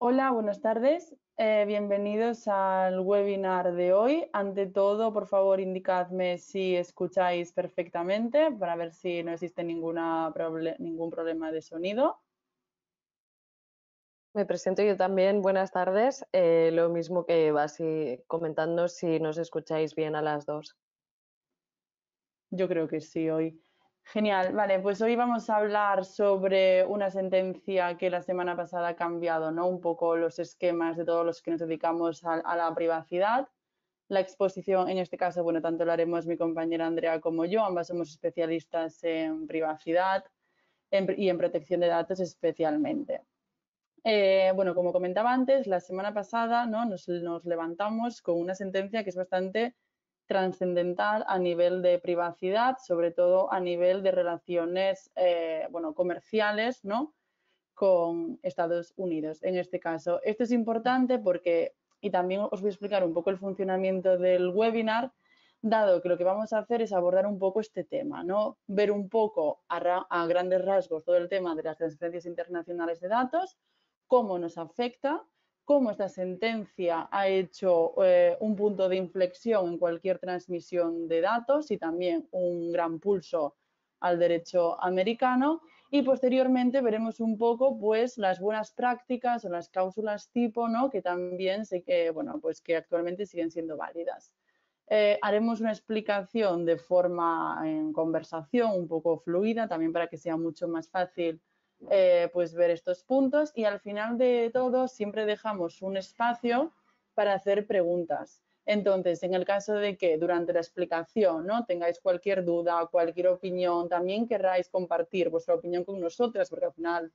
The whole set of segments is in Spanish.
Hola, buenas tardes. Bienvenidos al webinar de hoy. Ante todo, por favor, indicadme si escucháis perfectamente para ver si no existe ningún problema de sonido. Me presento yo también, buenas tardes. Lo mismo que vas comentando si nos escucháis bien a las dos. Yo creo que sí hoy. Genial. Vale, pues hoy vamos a hablar sobre una sentencia que la semana pasada ha cambiado, ¿no? Un poco los esquemas de todos los que nos dedicamos a la privacidad. La exposición, en este caso, bueno, tanto lo haremos mi compañera Andrea como yo, ambas somos especialistas en privacidad y en protección de datos especialmente. Bueno, como comentaba antes, la semana pasada, ¿no? nos levantamos con una sentencia que es bastante trascendental a nivel de privacidad, sobre todo a nivel de relaciones bueno, comerciales, ¿no? Con Estados Unidos, en este caso. Esto es importante porque, y también os voy a explicar un poco el funcionamiento del webinar, dado que lo que vamos a hacer es abordar un poco este tema, ¿no? Ver un poco a grandes rasgos todo el tema de las transferencias internacionales de datos, cómo nos afecta, cómo esta sentencia ha hecho un punto de inflexión en cualquier transmisión de datos y también un gran pulso al derecho americano, y posteriormente veremos un poco pues las buenas prácticas o las cláusulas tipo, ¿no? Que también sé que, bueno, pues que actualmente siguen siendo válidas. Haremos una explicación de forma en conversación un poco fluida, también para que sea mucho más fácil pues ver estos puntos, y al final de todo siempre dejamos un espacio para hacer preguntas. Entonces, en el caso de que durante la explicación, ¿no? tengáis cualquier duda, cualquier opinión, también querráis compartir vuestra opinión con nosotras, porque al final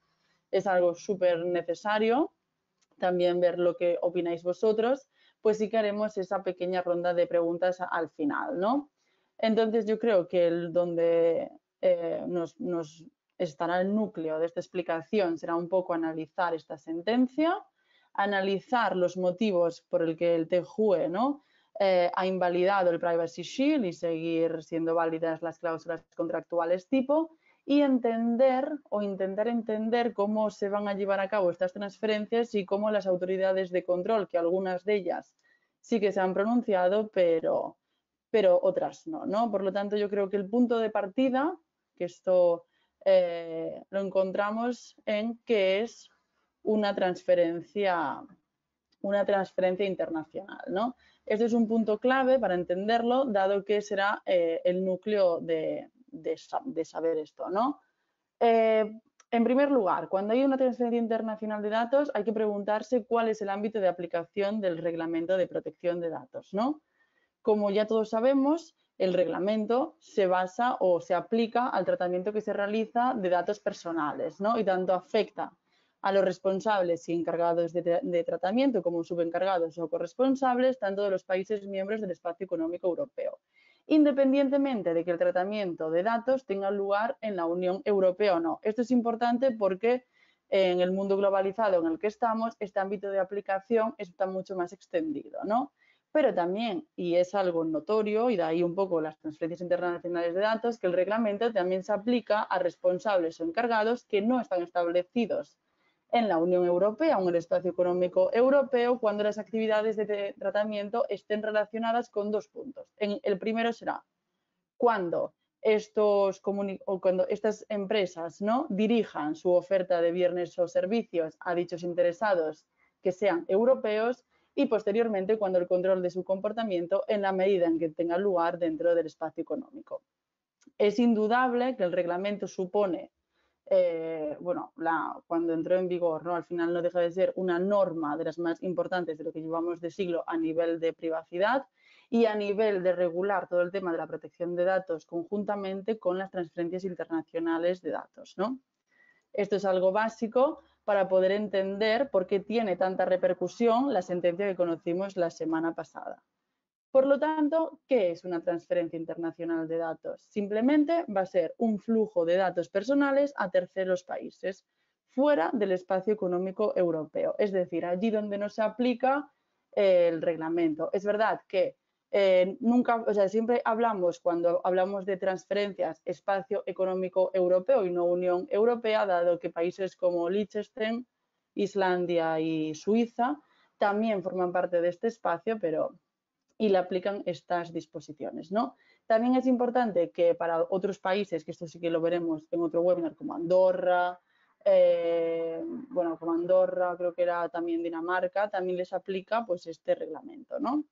es algo súper necesario también ver lo que opináis vosotros, pues sí que haremos esa pequeña ronda de preguntas al final, ¿no? Entonces yo creo que donde nos estará el núcleo de esta explicación será un poco analizar esta sentencia, analizar los motivos por el que el TJUE, ¿no? Ha invalidado el Privacy Shield y seguir siendo válidas las cláusulas contractuales tipo, y entender o intentar entender cómo se van a llevar a cabo estas transferencias y cómo las autoridades de control, que algunas de ellas sí que se han pronunciado, pero otras no, ¿no? Por lo tanto, yo creo que el punto de partida, que esto lo encontramos en que es una transferencia internacional, ¿no? Este es un punto clave para entenderlo, dado que será el núcleo de saber esto, ¿no? En primer lugar, cuando hay una transferencia internacional de datos, hay que preguntarse cuál es el ámbito de aplicación del Reglamento de Protección de Datos, ¿no? Como ya todos sabemos, el reglamento se basa o se aplica al tratamiento que se realiza de datos personales, ¿no? Y tanto afecta a los responsables y encargados de tratamiento como subencargados o corresponsables, tanto de los países miembros del Espacio Económico Europeo, independientemente de que el tratamiento de datos tenga lugar en la Unión Europea o no. Esto es importante porque en el mundo globalizado en el que estamos, este ámbito de aplicación está mucho más extendido, ¿no? Pero también, y es algo notorio, y de ahí un poco las transferencias internacionales de datos, que el reglamento también se aplica a responsables o encargados que no están establecidos en la Unión Europea o en el Espacio Económico Europeo cuando las actividades de tratamiento estén relacionadas con dos puntos. El primero será cuando cuando estas empresas, ¿no? dirijan su oferta de bienes o servicios a dichos interesados que sean europeos, y posteriormente cuando el control de su comportamiento en la medida en que tenga lugar dentro del espacio económico. Es indudable que el reglamento supone bueno, cuando entró en vigor, ¿no? Al final no deja de ser una norma de las más importantes de lo que llevamos de siglo a nivel de privacidad y a nivel de regular todo el tema de la protección de datos conjuntamente con las transferencias internacionales de datos, ¿no? Esto es algo básico para poder entender por qué tiene tanta repercusión la sentencia que conocimos la semana pasada. Por lo tanto, ¿qué es una transferencia internacional de datos? Simplemente va a ser un flujo de datos personales a terceros países, fuera del espacio económico europeo, es decir, allí donde no se aplica el reglamento. Es verdad que nunca, o sea, siempre hablamos, cuando hablamos de transferencias, espacio económico europeo y no Unión Europea, dado que países como Liechtenstein Islandia y Suiza, también forman parte de este espacio, y le aplican estas disposiciones, ¿no? También es importante que para otros países, que esto sí que lo veremos en otro webinar, como Andorra, como Andorra, creo que era también Dinamarca, también les aplica pues este reglamento, ¿no?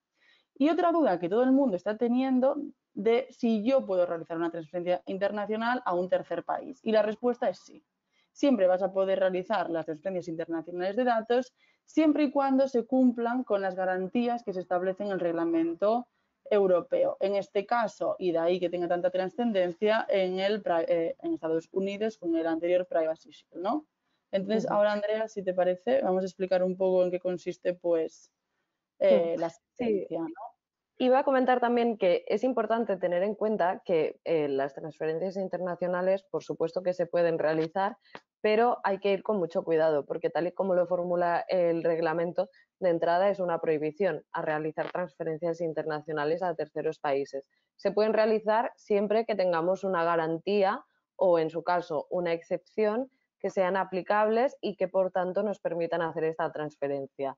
Y otra duda que todo el mundo está teniendo de si yo puedo realizar una transferencia internacional a un tercer país. Y la respuesta es sí. Siempre vas a poder realizar las transferencias internacionales de datos siempre y cuando se cumplan con las garantías que se establecen en el reglamento europeo. En este caso, y de ahí que tenga tanta trascendencia, en Estados Unidos con el anterior Privacy Shield, ¿no? Entonces, ahora, Andrea, si te parece, vamos a explicar un poco en qué consiste, pues, la Sí, sentencia, ¿no? iba a comentar también que es importante tener en cuenta que las transferencias internacionales, por supuesto que se pueden realizar, pero hay que ir con mucho cuidado, porque tal y como lo formula el reglamento, de entrada es una prohibición a realizar transferencias internacionales a terceros países. Se pueden realizar siempre que tengamos una garantía o, en su caso, una excepción que sean aplicables y que, por tanto, nos permitan hacer esta transferencia.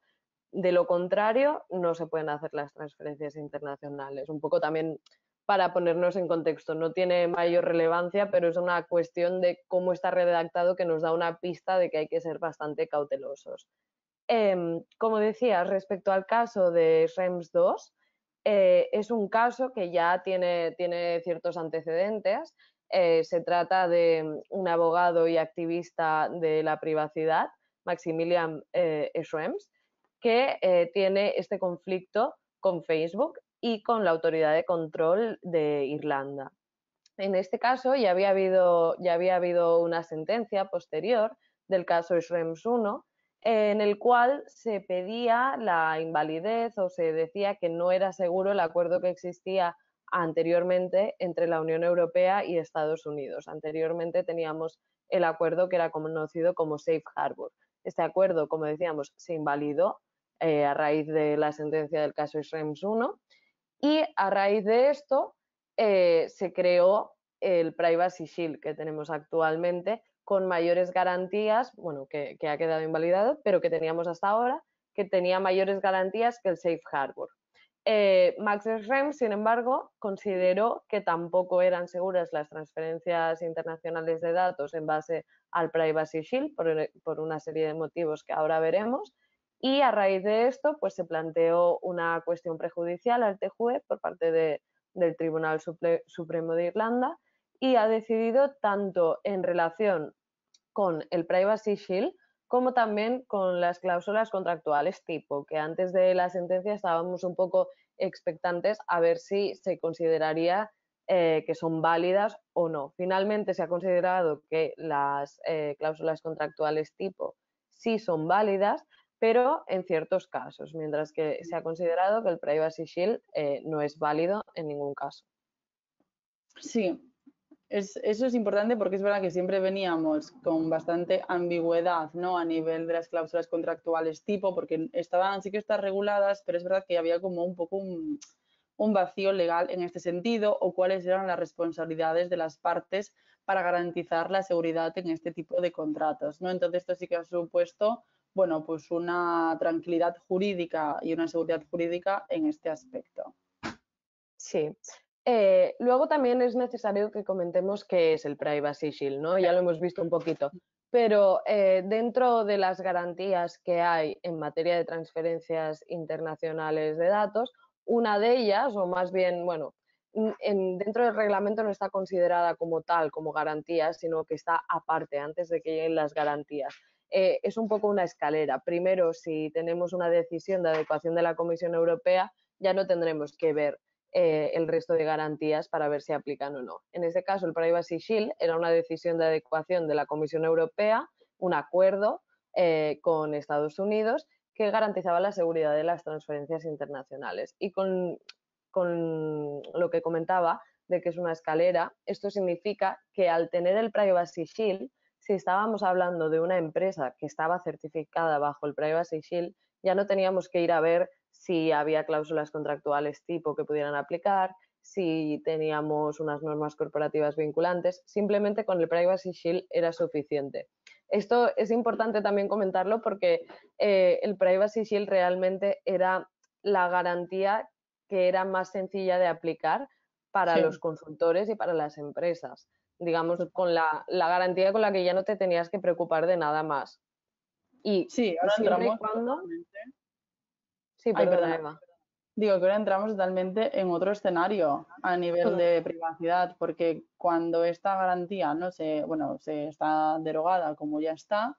De lo contrario, no se pueden hacer las transferencias internacionales. Un poco también para ponernos en contexto, no tiene mayor relevancia, pero es una cuestión de cómo está redactado que nos da una pista de que hay que ser bastante cautelosos. Como decía, respecto al caso de Schrems II, es un caso que ya tiene ciertos antecedentes. Se trata de un abogado y activista de la privacidad, Maximilian Schrems, que tiene este conflicto con Facebook y con la Autoridad de Control de Irlanda. En este caso ya había habido una sentencia posterior del caso Schrems I, en el cual se pedía la invalidez o se decía que no era seguro el acuerdo que existía anteriormente entre la Unión Europea y Estados Unidos. Anteriormente teníamos el acuerdo que era conocido como Safe Harbor. Este acuerdo, como decíamos, se invalidó a raíz de la sentencia del caso Schrems I y a raíz de esto se creó el Privacy Shield que tenemos actualmente con mayores garantías, bueno, que ha quedado invalidado, pero que teníamos hasta ahora, que tenía mayores garantías que el Safe Harbor. Max Schrems, sin embargo, consideró que tampoco eran seguras las transferencias internacionales de datos en base al Privacy Shield por una serie de motivos que ahora veremos, y a raíz de esto pues se planteó una cuestión prejudicial al TJUE por parte del Tribunal Supremo de Irlanda y ha decidido tanto en relación con el Privacy Shield como también con las cláusulas contractuales tipo, que antes de la sentencia estábamos un poco expectantes a ver si se consideraría que son válidas o no. Finalmente se ha considerado que las cláusulas contractuales tipo sí son válidas, pero en ciertos casos, mientras que se ha considerado que el Privacy Shield no es válido en ningún caso. Sí, eso es importante porque es verdad que siempre veníamos con bastante ambigüedad, ¿no? A nivel de las cláusulas contractuales tipo, porque sí que están reguladas, pero es verdad que había como un poco un vacío legal en este sentido, o cuáles eran las responsabilidades de las partes para garantizar la seguridad en este tipo de contratos, ¿no? Entonces esto sí que ha supuesto, bueno, pues una tranquilidad jurídica y una seguridad jurídica en este aspecto. Sí. Luego también es necesario que comentemos qué es el Privacy Shield, ¿no? Ya lo hemos visto un poquito, pero dentro de las garantías que hay en materia de transferencias internacionales de datos, una de ellas, o más bien, bueno, dentro del reglamento no está considerada como tal, como garantía, sino que está aparte, antes de que lleguen las garantías. Es un poco una escalera. Primero, si tenemos una decisión de adecuación de la Comisión Europea, ya no tendremos que ver el resto de garantías para ver si aplican o no. En este caso, el Privacy Shield era una decisión de adecuación de la Comisión Europea, un acuerdo con Estados Unidos que garantizaba la seguridad de las transferencias internacionales. Y con lo que comentaba de que es una escalera, esto significa que al tener el Privacy Shield, si estábamos hablando de una empresa que estaba certificada bajo el Privacy Shield, ya no teníamos que ir a ver si había cláusulas contractuales tipo que pudieran aplicar, si teníamos unas normas corporativas vinculantes, simplemente con el Privacy Shield era suficiente. Esto es importante también comentarlo porque el Privacy Shield realmente era la garantía que era más sencilla de aplicar para los Sí, consultores y para las empresas. Digamos, total. con la garantía con la que ya no te tenías que preocupar de nada más. Y Sí, ahora siempre y entramos cuando... totalmente. Sí, Ay, perdona, perdona. Eva. Digo que ahora entramos totalmente en otro escenario a nivel de privacidad, porque cuando esta garantía no se, bueno, se está derogada como ya está,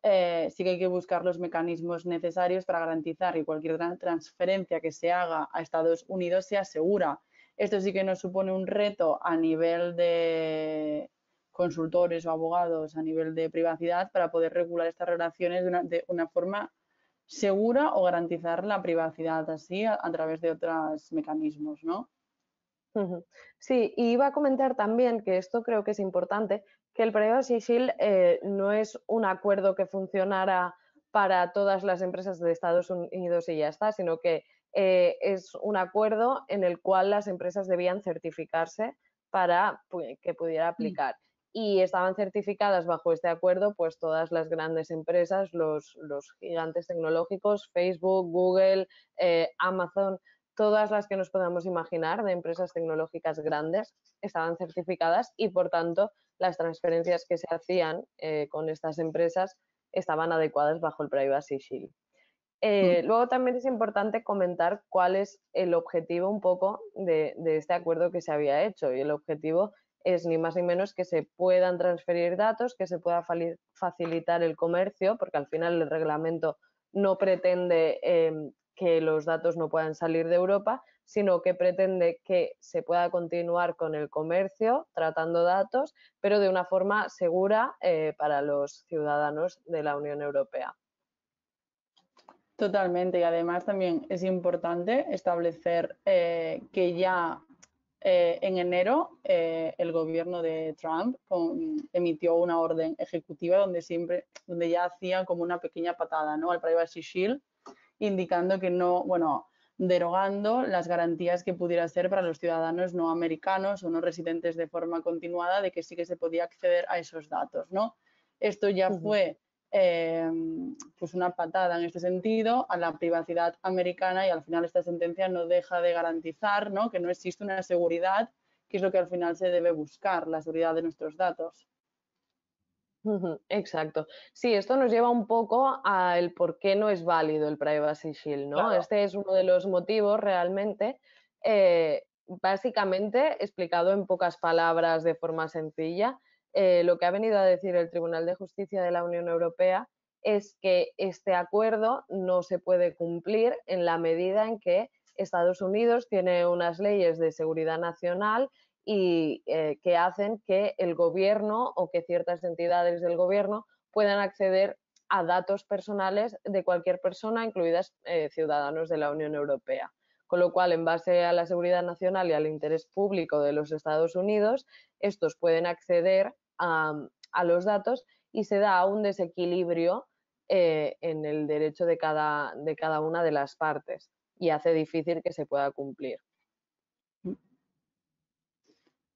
sí que hay que buscar los mecanismos necesarios para garantizar que cualquier transferencia que se haga a Estados Unidos sea segura. Esto sí que nos supone un reto a nivel de consultores o abogados, a nivel de privacidad, para poder regular estas relaciones de una forma segura o garantizar la privacidad así a través de otros mecanismos, ¿no? Ujú. Sí, y iba a comentar también que esto creo que es importante, que el Privacy Shield no es un acuerdo que funcionara para todas las empresas de Estados Unidos y ya está, sino que es un acuerdo en el cual las empresas debían certificarse para que pudiera Mm. aplicar. Y estaban certificadas bajo este acuerdo pues todas las grandes empresas, los gigantes tecnológicos, Facebook, Google, Amazon, todas las que nos podamos imaginar de empresas tecnológicas grandes estaban certificadas y, por tanto, las transferencias que se hacían con estas empresas estaban adecuadas bajo el Privacy Shield. Mm. Luego también es importante comentar cuál es el objetivo un poco de este acuerdo que se había hecho. Y el objetivo es ni más ni menos que se puedan transferir datos, que se pueda facilitar el comercio, porque al final el reglamento no pretende que los datos no puedan salir de Europa, sino que pretende que se pueda continuar con el comercio tratando datos, pero de una forma segura para los ciudadanos de la Unión Europea. Totalmente, y además también es importante establecer que ya en enero el gobierno de Trump emitió una orden ejecutiva donde ya hacía como una pequeña patada, ¿no?, al Privacy Shield, indicando que no, bueno, derogando las garantías que pudiera ser para los ciudadanos no americanos o no residentes de forma continuada de que sí que se podía acceder a esos datos, ¿no? Esto ya fue eh, pues una patada en este sentido a la privacidad americana, y al final esta sentencia no deja de garantizar, ¿no?, que no existe una seguridad, que es lo que al final se debe buscar, la seguridad de nuestros datos. Exacto. Sí, esto nos lleva un poco al por qué no es válido el Privacy Shield, ¿no? Claro. Este es uno de los motivos realmente, básicamente explicado en pocas palabras de forma sencilla. Lo que ha venido a decir el Tribunal de Justicia de la Unión Europea es que este acuerdo no se puede cumplir en la medida en que Estados Unidos tiene unas leyes de seguridad nacional y que hacen que el gobierno o que ciertas entidades del gobierno puedan acceder a datos personales de cualquier persona, incluidas ciudadanos de la Unión Europea. Con lo cual, en base a la seguridad nacional y al interés público de los Estados Unidos, estos pueden acceder a los datos y se da un desequilibrio en el derecho de cada una de las partes y hace difícil que se pueda cumplir.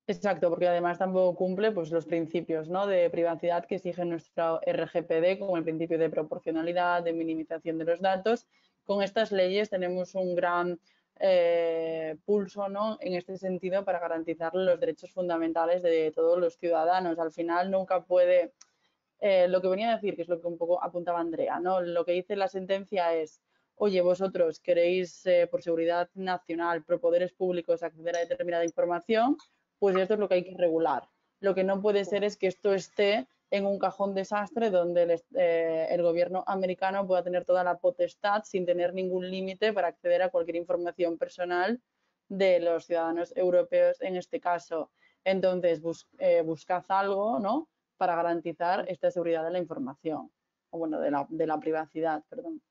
Exacto, porque además tampoco cumple pues, los principios, ¿no?, de privacidad que exige nuestra RGPD, como el principio de proporcionalidad, de minimización de los datos. Con estas leyes tenemos un gran pulso, ¿no?, en este sentido, para garantizar los derechos fundamentales de todos los ciudadanos. Al final nunca puede, lo que venía a decir, que es lo que un poco apuntaba Andrea, ¿no?, lo que dice la sentencia es: oye, vosotros queréis, por seguridad nacional, por poderes públicos, acceder a determinada información, pues esto es lo que hay que regular. Lo que no puede ser es que esto esté en un cajón desastre donde el gobierno americano pueda tener toda la potestad sin tener ningún límite para acceder a cualquier información personal de los ciudadanos europeos en este caso. Entonces, buscad algo, ¿no?, para garantizar esta seguridad de la información, o bueno, de la privacidad, perdón.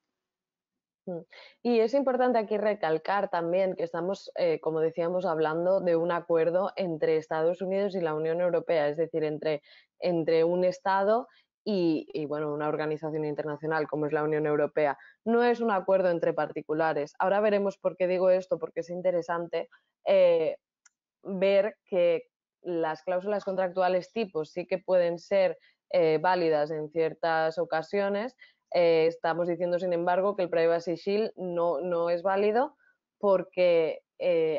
Mm. Y es importante aquí recalcar también que estamos, como decíamos, hablando de un acuerdo entre Estados Unidos y la Unión Europea, es decir, entre un Estado y, bueno, una organización internacional como es la Unión Europea. No es un acuerdo entre particulares. Ahora veremos por qué digo esto, porque es interesante ver que las cláusulas contractuales tipos sí que pueden ser válidas en ciertas ocasiones, estamos diciendo, sin embargo, que el Privacy Shield no es válido porque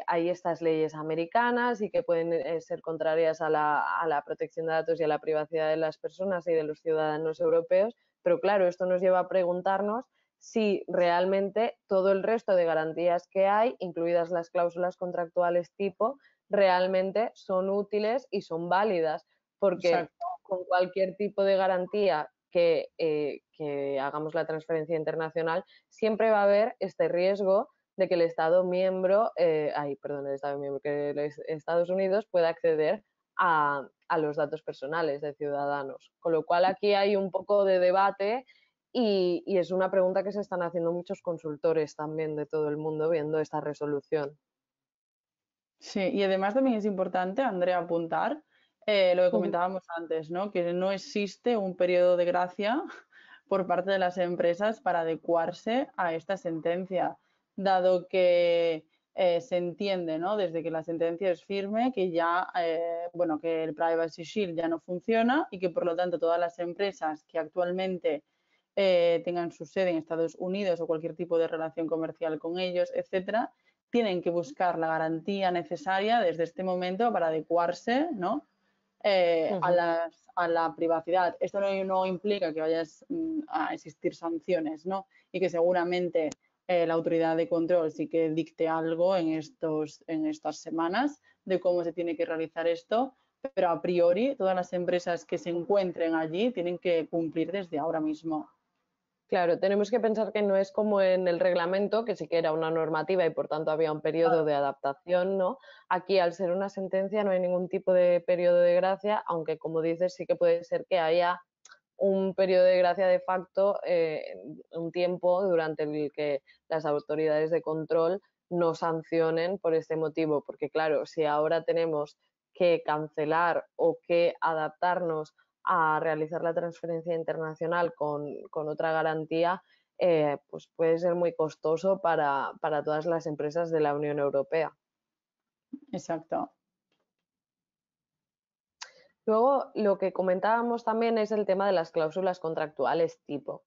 hay estas leyes americanas y que pueden ser contrarias a la protección de datos y a la privacidad de las personas y de los ciudadanos europeos. Pero claro, esto nos lleva a preguntarnos si realmente todo el resto de garantías que hay, incluidas las cláusulas contractuales tipo, realmente son útiles y son válidas, porque Exacto. con cualquier tipo de garantía que hagamos la transferencia internacional, siempre va a haber este riesgo de que el Estado miembro, que Estados Unidos pueda acceder a los datos personales de ciudadanos. Con lo cual aquí hay un poco de debate y es una pregunta que se están haciendo muchos consultores también de todo el mundo viendo esta resolución. Sí, y además también es importante, Andrea, apuntar lo que Ujú. comentábamos antes, ¿no? Que no existe un periodo de gracia por parte de las empresas para adecuarse a esta sentencia, dado que se entiende, ¿no? Desde que la sentencia es firme que ya, bueno, que el Privacy Shield ya no funciona y que por lo tanto todas las empresas que actualmente tengan su sede en Estados Unidos o cualquier tipo de relación comercial con ellos, etcétera, tienen que buscar la garantía necesaria desde este momento para adecuarse, ¿no? Ujú. A la privacidad. Esto no implica que vayas a existir sanciones, ¿no? Y que seguramente la autoridad de control sí que dicte algo en estas semanas de cómo se tiene que realizar esto, pero a priori todas las empresas que se encuentren allí tienen que cumplir desde ahora mismo. Claro, tenemos que pensar que no es como en el reglamento, que sí que era una normativa y por tanto había un periodo de adaptación, ¿no? Aquí, al ser una sentencia, no hay ningún tipo de periodo de gracia, aunque como dices, sí que puede ser que haya un periodo de gracia de facto, un tiempo durante el que las autoridades de control no sancionen por este motivo, porque claro, si ahora tenemos que cancelar o que adaptarnos a realizar la transferencia internacional con otra garantía, pues puede ser muy costoso para todas las empresas de la Unión Europea. Exacto. Luego, lo que comentábamos también es el tema de las cláusulas contractuales tipo.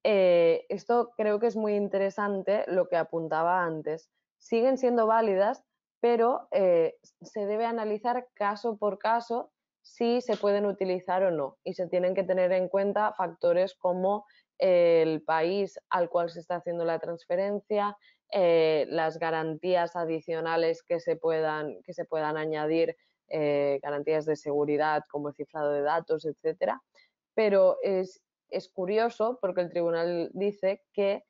Esto creo que es muy interesante lo que apuntaba antes. Siguen siendo válidas, pero se debe analizar caso por caso si se pueden utilizar o no. Y se tienen que tener en cuenta factores como el país al cual se está haciendo la transferencia, las garantías adicionales que se puedan añadir, garantías de seguridad como el cifrado de datos, etcétera. Pero es curioso porque el tribunal dice que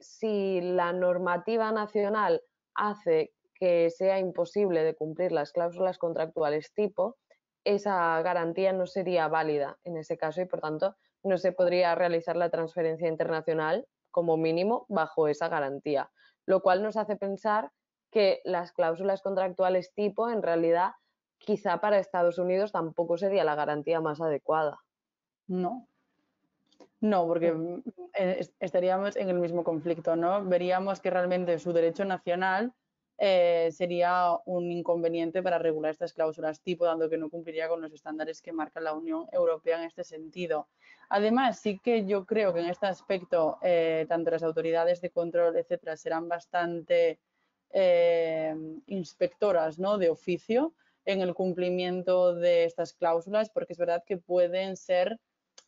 si la normativa nacional hace que sea imposible de cumplir las cláusulas contractuales tipo, esa garantía no sería válida en ese caso y por tanto no se podría realizar la transferencia internacional como mínimo bajo esa garantía, lo cual nos hace pensar que las cláusulas contractuales tipo en realidad quizá para Estados Unidos tampoco sería la garantía más adecuada. No, no, porque Mm. estaríamos en el mismo conflicto, ¿no? Veríamos que realmente su derecho nacional sería un inconveniente para regular estas cláusulas tipo, dado que no cumpliría con los estándares que marca la Unión Europea en este sentido. Además, sí que yo creo que en este aspecto, tanto las autoridades de control, etcétera, serán bastante eh, inspectoras, ¿no? De oficio en el cumplimiento de estas cláusulas, porque es verdad que pueden ser,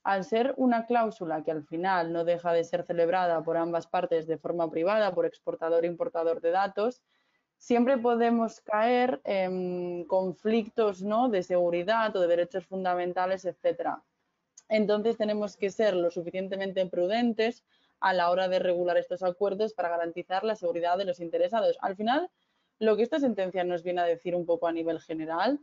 al ser una cláusula que al final no deja de ser celebrada por ambas partes de forma privada, por exportador e importador de datos, siempre podemos caer en conflictos, ¿no? De seguridad o de derechos fundamentales, etcétera. Entonces tenemos que ser lo suficientemente prudentes a la hora de regular estos acuerdos para garantizar la seguridad de los interesados. Al final, lo que esta sentencia nos viene a decir un poco a nivel general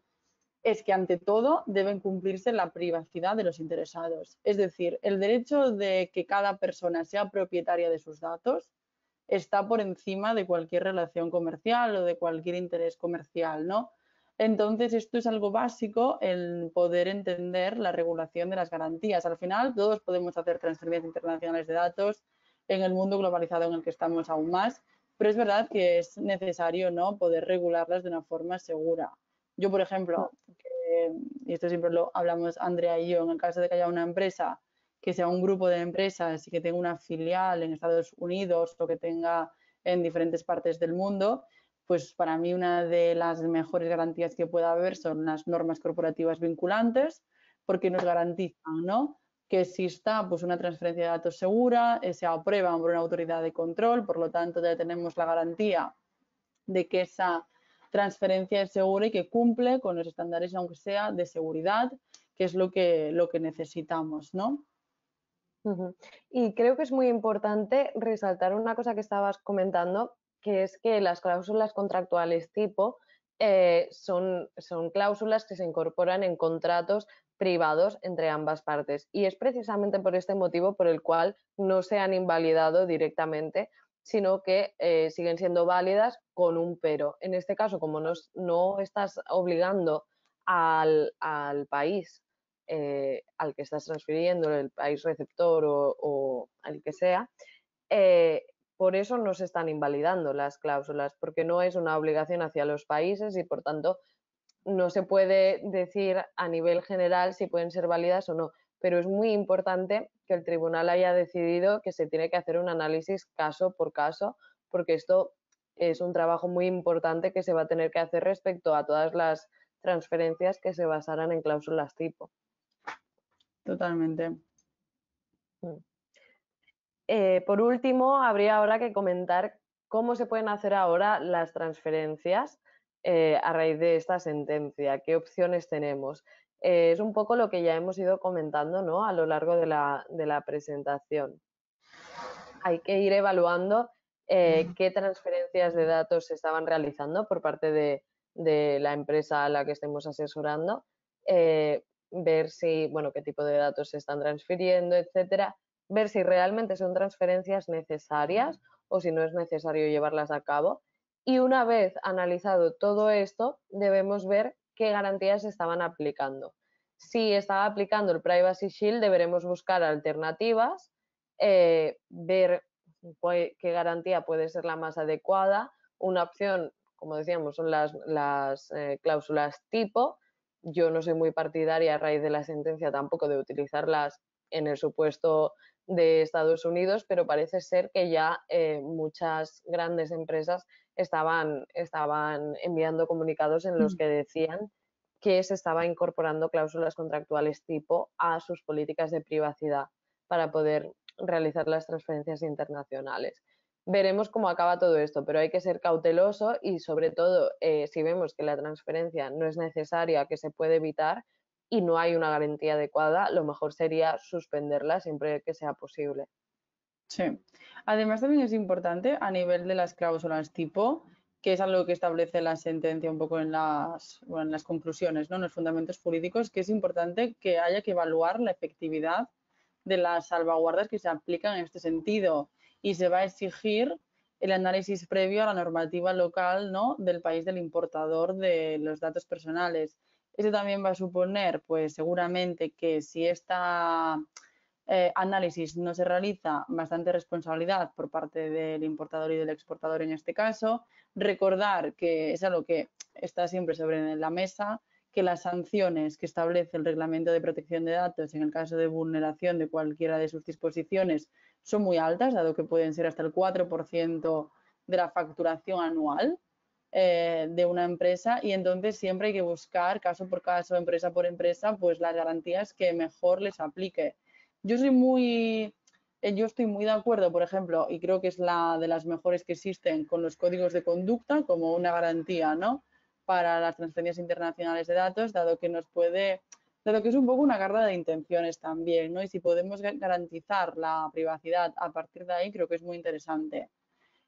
es que ante todo deben cumplirse la privacidad de los interesados. Es decir, el derecho de que cada persona sea propietaria de sus datos está por encima de cualquier relación comercial o de cualquier interés comercial, ¿no? Entonces, esto es algo básico, el poder entender la regulación de las garantías. Al final, todos podemos hacer transferencias internacionales de datos en el mundo globalizado en el que estamos aún más, pero es verdad que es necesario, ¿no? Poder regularlas de una forma segura. Yo, por ejemplo, y esto siempre lo hablamos Andrea y yo, en el caso de que haya una empresa que sea un grupo de empresas y que tenga una filial en Estados Unidos o que tenga en diferentes partes del mundo, pues para mí una de las mejores garantías que pueda haber son las normas corporativas vinculantes, porque nos garantizan, ¿no?, que exista pues una transferencia de datos segura, se aprueban por una autoridad de control, por lo tanto ya tenemos la garantía de que esa transferencia es segura y que cumple con los estándares, aunque sea de seguridad, que es lo que necesitamos, ¿no? Ujú. Y creo que es muy importante resaltar una cosa que estabas comentando, que es que las cláusulas contractuales tipo son cláusulas que se incorporan en contratos privados entre ambas partes. Y es precisamente por este motivo por el cual no se han invalidado directamente, sino que siguen siendo válidas con un pero. En este caso, como no estás obligando al país al que estás transfiriendo, el país receptor o al que sea, eh, por eso no se están invalidando las cláusulas, porque no es una obligación hacia los países y por tanto no se puede decir a nivel general si pueden ser válidas o no, pero es muy importante que el tribunal haya decidido que se tiene que hacer un análisis caso por caso, porque esto es un trabajo muy importante que se va a tener que hacer respecto a todas las transferencias que se basaran en cláusulas tipo. Totalmente. Mm. Por último, habría ahora que comentar cómo se pueden hacer ahora las transferencias a raíz de esta sentencia, qué opciones tenemos. Es un poco lo que ya hemos ido comentando, ¿no?, a lo largo de la presentación. Hay que ir evaluando qué transferencias de datos se estaban realizando por parte de la empresa a la que estemos asesorando, ver si, bueno, qué tipo de datos se están transfiriendo, etcétera, ver si realmente son transferencias necesarias o si no es necesario llevarlas a cabo. Y una vez analizado todo esto, debemos ver qué garantías se estaban aplicando. Si estaba aplicando el Privacy Shield, deberemos buscar alternativas, ver qué garantía puede ser la más adecuada. Una opción, como decíamos, son las cláusulas tipo. Yo no soy muy partidaria a raíz de la sentencia tampoco de utilizarlas en el supuesto de Estados Unidos, pero parece ser que ya muchas grandes empresas estaban enviando comunicados en los que decían que se estaba incorporando cláusulas contractuales tipo a sus políticas de privacidad para poder realizar las transferencias internacionales. Veremos cómo acaba todo esto, pero hay que ser cauteloso y sobre todo si vemos que la transferencia no es necesaria, que se puede evitar y no hay una garantía adecuada, lo mejor sería suspenderla siempre que sea posible. Sí. Además, también es importante a nivel de las cláusulas tipo, que es algo que establece la sentencia un poco en bueno, en las conclusiones, ¿no?, en los fundamentos jurídicos, que es importante que haya que evaluar la efectividad de las salvaguardas que se aplican en este sentido y se va a exigir el análisis previo a la normativa local, ¿no?, del país del importador de los datos personales. Eso también va a suponer, pues seguramente que si esta análisis no se realiza, bastante responsabilidad por parte del importador y del exportador en este caso. Recordar que es algo que está siempre sobre la mesa, que las sanciones que establece el Reglamento de Protección de Datos en el caso de vulneración de cualquiera de sus disposiciones son muy altas, dado que pueden ser hasta el 4% de la facturación anual de una empresa, y entonces siempre hay que buscar caso por caso, empresa por empresa, pues las garantías que mejor les aplique. Yo soy yo estoy muy de acuerdo, por ejemplo, y creo que es la de las mejores que existen, con los códigos de conducta como una garantía, ¿no?, para las transferencias internacionales de datos, dado que es un poco una carta de intenciones también, ¿no? Y si podemos garantizar la privacidad a partir de ahí, creo que es muy interesante.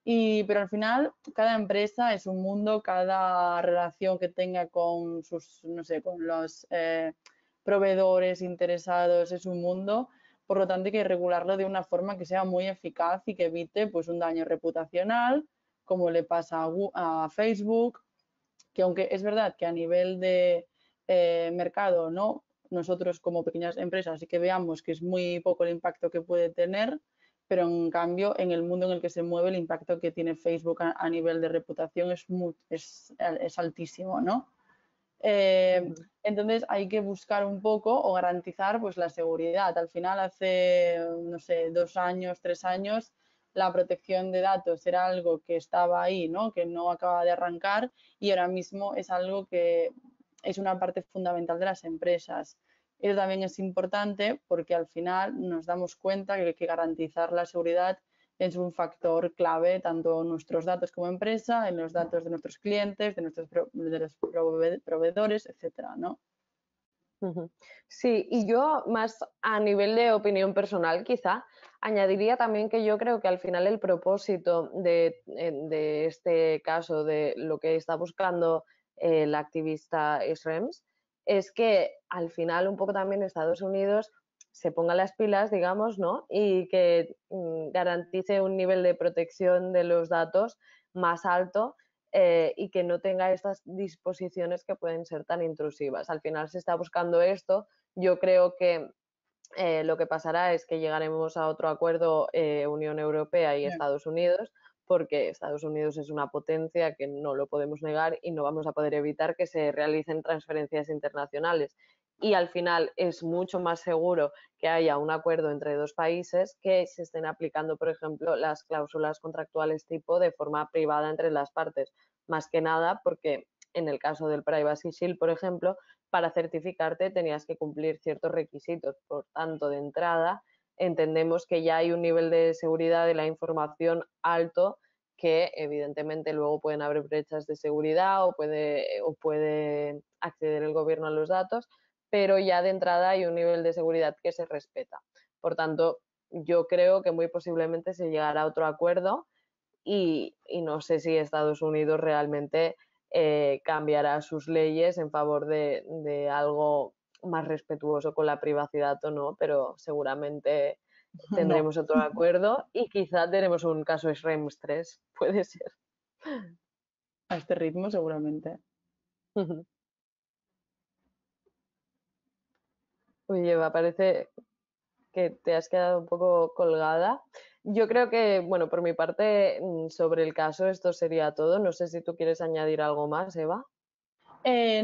Pero al final, cada empresa es un mundo, cada relación que tenga con sus, no sé, con los proveedores interesados es un mundo. Por lo tanto, hay que regularlo de una forma que sea muy eficaz y que evite pues un daño reputacional, como le pasa a Facebook, que aunque es verdad que a nivel de mercado, ¿no?, nosotros como pequeñas empresas sí que veamos que es muy poco el impacto que puede tener, pero en cambio en el mundo en el que se mueve el impacto que tiene Facebook a nivel de reputación es altísimo, ¿no? Ujú. Entonces hay que buscar un poco o garantizar pues la seguridad. Al final hace, no sé, 2 años, 3 años, la protección de datos era algo que estaba ahí, ¿no? Que no acaba de arrancar y ahora mismo es algo que es una parte fundamental de las empresas. Eso también es importante porque al final nos damos cuenta que hay que garantizar la seguridad es un factor clave tanto en nuestros datos como empresa, en los datos de nuestros clientes, de los proveedores, etcétera, ¿no? Ujú. Sí, y yo más a nivel de opinión personal, quizá, añadiría también que yo creo que al final el propósito de este caso, de lo que está buscando el activista Schrems, es que al final un poco también Estados Unidos se ponga las pilas, digamos, ¿no? Y que garantice un nivel de protección de los datos más alto y que no tenga estas disposiciones que pueden ser tan intrusivas. Al final se está buscando esto. Yo creo que lo que pasará es que llegaremos a otro acuerdo Unión Europea y Yeah. Estados Unidos, porque Estados Unidos es una potencia que no lo podemos negar y no vamos a poder evitar que se realicen transferencias internacionales. Y al final es mucho más seguro que haya un acuerdo entre dos países que se estén aplicando, por ejemplo, las cláusulas contractuales tipo de forma privada entre las partes. Más que nada porque en el caso del Privacy Shield, por ejemplo, para certificarte tenías que cumplir ciertos requisitos. Por tanto, de entrada, entendemos que ya hay un nivel de seguridad de la información alto que evidentemente luego pueden haber brechas de seguridad o puede acceder el gobierno a los datos, pero ya de entrada hay un nivel de seguridad que se respeta. Por tanto, yo creo que muy posiblemente se llegará a otro acuerdo y no sé si Estados Unidos realmente cambiará sus leyes en favor de algo más respetuoso con la privacidad o no, pero seguramente No, tendremos otro acuerdo y quizá tenemos un caso Schrems 3, puede ser. a este ritmo seguramente. Oye, Eva, parece que te has quedado un poco colgada. Yo creo que, bueno, por mi parte, sobre el caso, esto sería todo. No sé si tú quieres añadir algo más, Eva.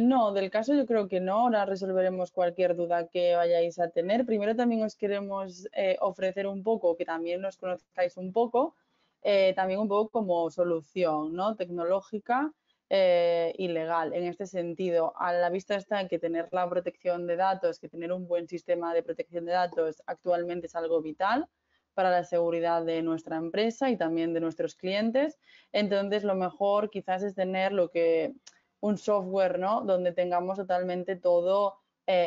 No, del caso yo creo que no. Ahora resolveremos cualquier duda que vayáis a tener. Primero también os queremos ofrecer un poco, que también nos conozcáis un poco, también un poco como solución, ¿no? Tecnológica y legal. En este sentido, a la vista está que tener la protección de datos, que tener un buen sistema de protección de datos actualmente es algo vital para la seguridad de nuestra empresa y también de nuestros clientes. Entonces, lo mejor quizás es tener lo que un software, ¿no? Donde tengamos totalmente todo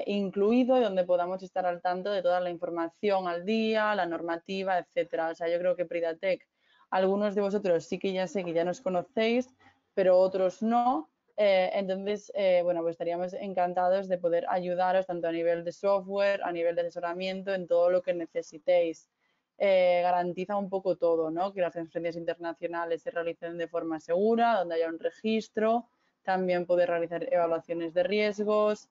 incluido y donde podamos estar al tanto de toda la información al día, la normativa, etcétera. O sea, yo creo que Pridatec, algunos de vosotros sí que ya sé que ya nos conocéis, pero otros no. Entonces, bueno, pues estaríamos encantados de poder ayudaros tanto a nivel de software, a nivel de asesoramiento, en todo lo que necesitéis. Garantiza un poco todo, ¿no? Que las transferencias internacionales se realicen de forma segura, donde haya un registro, también poder realizar evaluaciones de riesgos,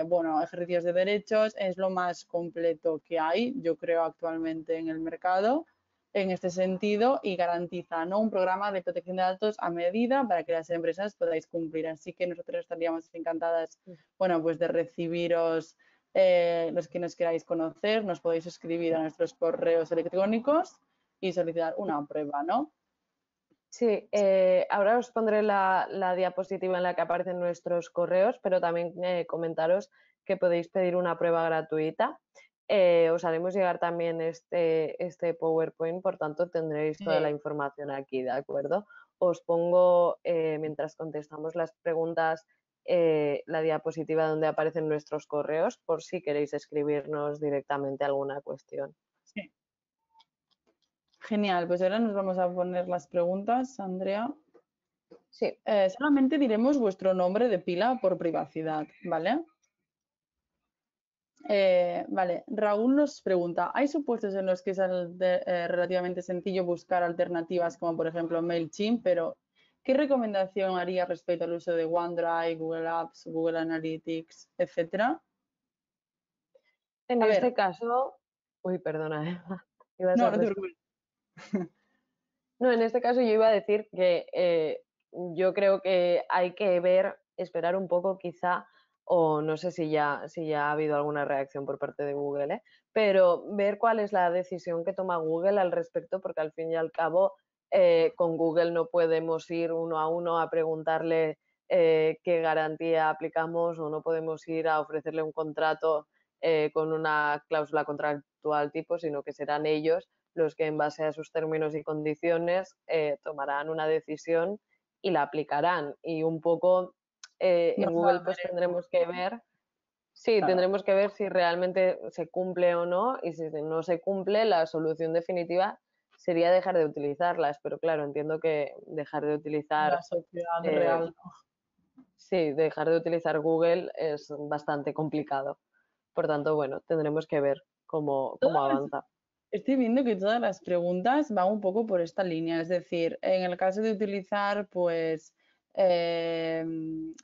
bueno, ejercicios de derechos, es lo más completo que hay, yo creo, actualmente en el mercado en este sentido y garantiza, ¿no? Un programa de protección de datos a medida para que las empresas podáis cumplir. Así que nosotros estaríamos encantadas, bueno, pues de recibiros los que nos queráis conocer, nos podéis escribir a nuestros correos electrónicos y solicitar una prueba, ¿no? Sí, ahora os pondré la diapositiva en la que aparecen nuestros correos, pero también comentaros que podéis pedir una prueba gratuita. Os haremos llegar también este PowerPoint, por tanto tendréis toda la Eh, información aquí, ¿de acuerdo? Os pongo, mientras contestamos las preguntas, la diapositiva donde aparecen nuestros correos, por si queréis escribirnos directamente alguna cuestión. sí. Genial, pues ahora nos vamos a poner las preguntas, Andrea. Sí, Solamente diremos vuestro nombre de pila por privacidad, ¿vale? Vale, Raúl nos pregunta, ¿hay supuestos en los que es relativamente sencillo buscar alternativas como por ejemplo MailChimp, pero ¿qué recomendación haría respecto al uso de OneDrive, Google Apps, Google Analytics, etcétera? en A ver, este caso, uy, perdona, Eva, ibas a no te responder. preocupes. No, en este caso yo iba a decir que yo creo que hay que ver esperar un poco quizá, o no sé si ya ha habido alguna reacción por parte de Google, ¿eh? Pero ver cuál es la decisión que toma Google al respecto, porque al fin y al cabo con Google no podemos ir uno a uno a preguntarle qué garantía aplicamos o no podemos ir a ofrecerle un contrato con una cláusula contractual tipo, sino que serán ellos los que en base a sus términos y condiciones tomarán una decisión y la aplicarán. Y un poco en Nos Google da pues veremos, tendremos que ver, sí, claro. tendremos que ver si realmente se cumple o no y si no se cumple, la solución definitiva sería dejar de utilizarlas. Pero claro, entiendo que dejar de utilizar La sociedad eh, real. sí, dejar de utilizar Google es bastante complicado. Por tanto, bueno, tendremos que ver cómo avanza. Estoy viendo que todas las preguntas van un poco por esta línea, es decir, en el caso de utilizar, pues,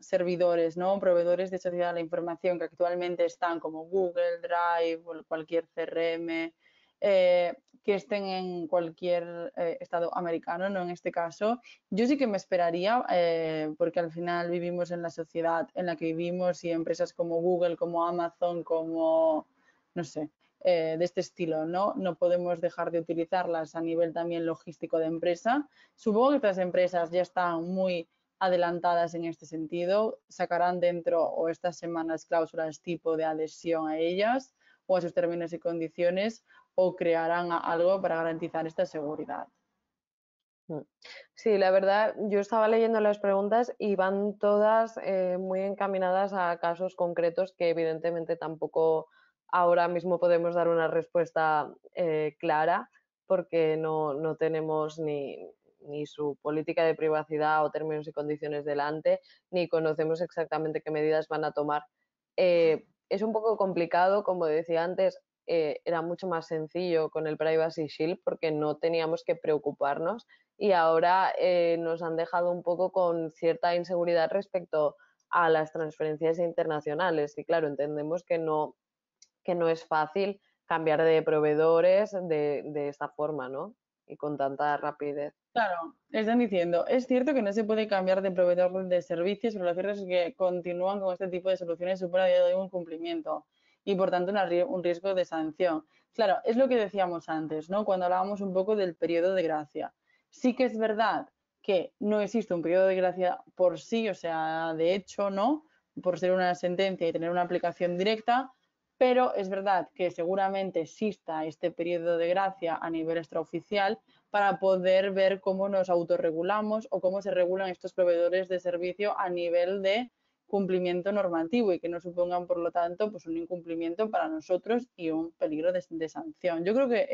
servidores, ¿no? Proveedores de sociedad de la información que actualmente están como Google Drive o cualquier CRM, que estén en cualquier estado americano, ¿no? En este caso, yo sí que me esperaría, porque al final vivimos en la sociedad en la que vivimos y empresas como Google, como Amazon, como, no sé, de este estilo, ¿no? No podemos dejar de utilizarlas a nivel también logístico de empresa. Supongo que estas empresas ya están muy adelantadas en este sentido, sacarán dentro o estas semanas cláusulas tipo de adhesión a ellas o a sus términos y condiciones o crearán algo para garantizar esta seguridad. Mm. Sí, la verdad, yo estaba leyendo las preguntas y van todas muy encaminadas a casos concretos que evidentemente tampoco ahora mismo podemos dar una respuesta clara porque no tenemos ni su política de privacidad o términos y condiciones delante, ni conocemos exactamente qué medidas van a tomar. Es un poco complicado, como decía antes, era mucho más sencillo con el Privacy Shield porque no teníamos que preocuparnos y ahora nos han dejado un poco con cierta inseguridad respecto a las transferencias internacionales. Y claro, entendemos que no es fácil cambiar de proveedores de esta forma, ¿no? Y con tanta rapidez. Claro, están diciendo, es cierto que no se puede cambiar de proveedor de servicios, pero lo cierto es que continúan con este tipo de soluciones supone a día de hoy un cumplimiento y por tanto un riesgo de sanción. Claro, es lo que decíamos antes, ¿no? Cuando hablábamos un poco del periodo de gracia. Sí que es verdad que no existe un periodo de gracia por sí, o sea, de hecho, ¿no? Por ser una sentencia y tener una aplicación directa, pero es verdad que seguramente exista este periodo de gracia a nivel extraoficial para poder ver cómo nos autorregulamos o cómo se regulan estos proveedores de servicio a nivel de cumplimiento normativo y que no supongan, por lo tanto, pues un incumplimiento para nosotros y un peligro de sanción. Yo creo que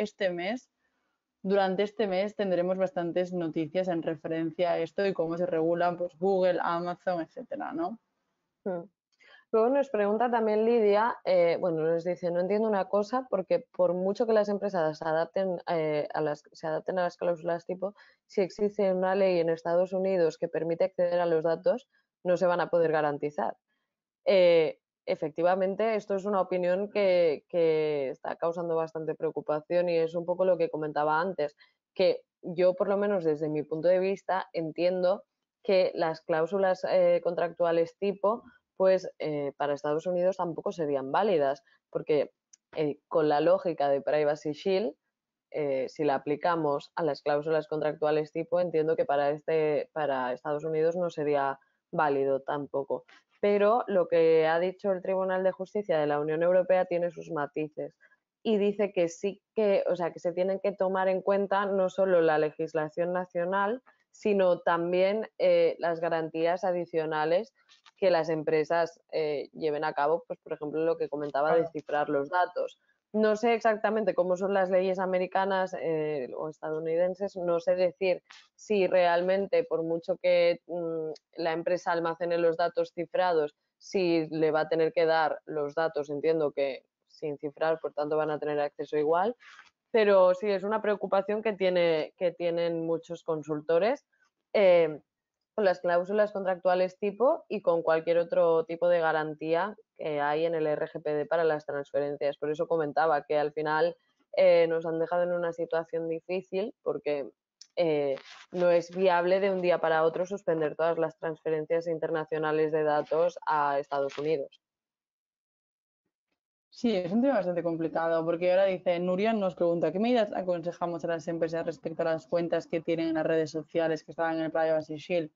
durante este mes tendremos bastantes noticias en referencia a esto y cómo se regulan pues Google, Amazon, etcétera, ¿no? Mm. Luego nos pregunta también Lidia, bueno, nos dice, no entiendo una cosa, porque por mucho que las empresas se adapten a las cláusulas tipo, si existe una ley en Estados Unidos que permite acceder a los datos, no se van a poder garantizar. Efectivamente, esto es una opinión que está causando bastante preocupación y es un poco lo que comentaba antes, que yo por lo menos desde mi punto de vista entiendo que las cláusulas contractuales tipo, pues para Estados Unidos tampoco serían válidas, porque con la lógica de Privacy Shield, si la aplicamos a las cláusulas contractuales tipo, entiendo que para Estados Unidos no sería válido tampoco. Pero lo que ha dicho el Tribunal de Justicia de la Unión Europea tiene sus matices y dice que sí que, o sea, que se tienen que tomar en cuenta no solo la legislación nacional, sino también las garantías adicionales que las empresas lleven a cabo, pues por ejemplo lo que comentaba de Claro. cifrar los datos. No sé exactamente cómo son las leyes americanas o estadounidenses, no sé decir si realmente, por mucho que la empresa almacene los datos cifrados, si le va a tener que dar los datos, entiendo que sin cifrar, por tanto van a tener acceso igual, pero sí es una preocupación que tienen muchos consultores eh, con las cláusulas contractuales tipo y con cualquier otro tipo de garantía que hay en el RGPD para las transferencias. Por eso comentaba que al final nos han dejado en una situación difícil porque no es viable de un día para otro suspender todas las transferencias internacionales de datos a Estados Unidos. Sí, es un tema bastante complicado porque ahora dice, Nuria nos pregunta, ¿qué medidas aconsejamos a las empresas respecto a las cuentas que tienen en las redes sociales que estaban en el Privacy Shield?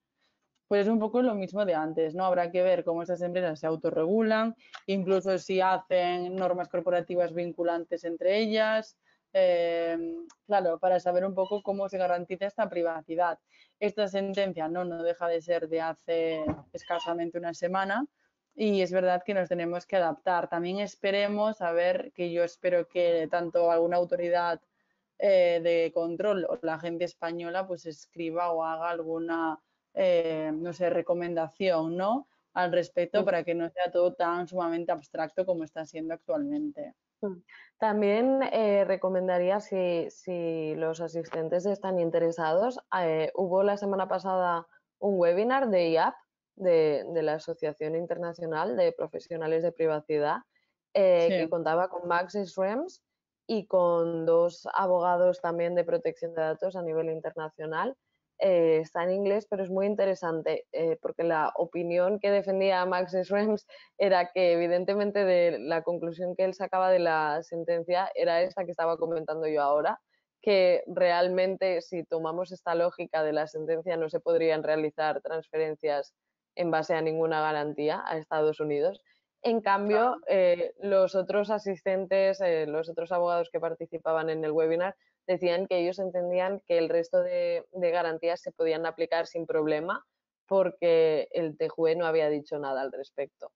Pues es un poco lo mismo de antes, ¿no? Habrá que ver cómo estas empresas se autorregulan, incluso si hacen normas corporativas vinculantes entre ellas, claro, para saber un poco cómo se garantiza esta privacidad. Esta sentencia no deja de ser de hace escasamente una semana y es verdad que nos tenemos que adaptar. También esperemos, a ver, que yo espero que tanto alguna autoridad de control o la agencia española pues escriba o haga alguna no sé, recomendación, ¿no? Al respecto para que no sea todo tan sumamente abstracto como está siendo actualmente. También recomendaría, si los asistentes están interesados, hubo la semana pasada un webinar de IAP, de la Asociación Internacional de Profesionales de Privacidad, que Sí, contaba con Max Schrems y con dos abogados también de protección de datos a nivel internacional. Está en inglés, pero es muy interesante porque la opinión que defendía Max Schrems era que evidentemente de la conclusión que él sacaba de la sentencia era esta que estaba comentando yo ahora, que realmente si tomamos esta lógica de la sentencia no se podrían realizar transferencias en base a ninguna garantía a Estados Unidos. En cambio, claro. los otros asistentes, los otros abogados que participaban en el webinar, decían que ellos entendían que el resto de garantías se podían aplicar sin problema porque el TJUE no había dicho nada al respecto.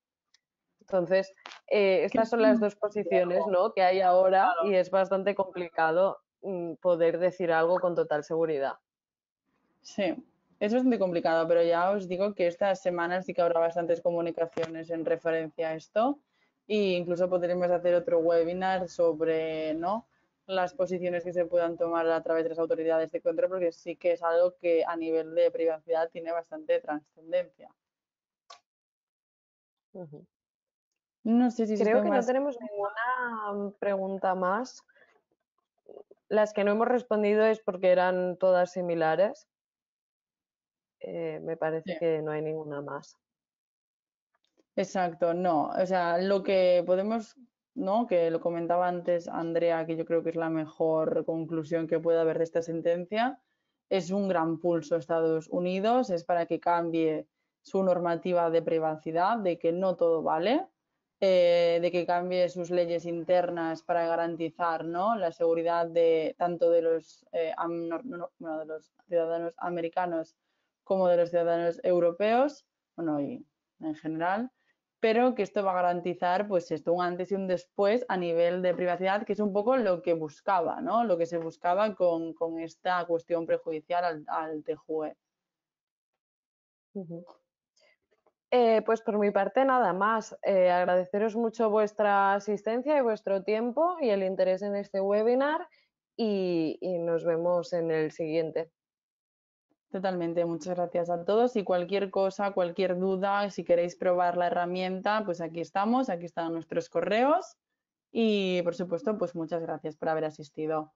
Entonces, Que estas es son las un dos posiciones, complejo, ¿no?, que hay ahora claro. y es bastante complicado poder decir algo con total seguridad. Sí, es bastante complicado, pero ya os digo que estas semanas sí que habrá bastantes comunicaciones en referencia a esto e incluso podremos hacer otro webinar sobre, ¿no?, las posiciones que se puedan tomar a través de las autoridades de control, porque sí que es algo que a nivel de privacidad tiene bastante trascendencia. Ujú. No sé si Creo existe que no más. tenemos ninguna pregunta más. Las que no hemos respondido es porque eran todas similares. Me parece Sí. que no hay ninguna más. Exacto, no. O sea, lo que podemos, ¿no? Que lo comentaba antes Andrea, que yo creo que es la mejor conclusión que puede haber de esta sentencia, es un gran pulso a Estados Unidos, es para que cambie su normativa de privacidad, de que no todo vale, de que cambie sus leyes internas para garantizar, ¿no?, la seguridad de tanto de los, bueno, de los ciudadanos americanos como de los ciudadanos europeos, bueno, y en general, pero que esto va a garantizar pues esto, un antes y un después a nivel de privacidad, que es un poco lo que buscaba, ¿no? Lo que se buscaba con esta cuestión prejudicial al TJUE. Ujú. Pues por mi parte nada más. Agradeceros mucho vuestra asistencia y vuestro tiempo y el interés en este webinar y nos vemos en el siguiente. Totalmente, muchas gracias a todos y cualquier cosa, cualquier duda, si queréis probar la herramienta, pues aquí estamos, aquí están nuestros correos y por supuesto, pues muchas gracias por haber asistido.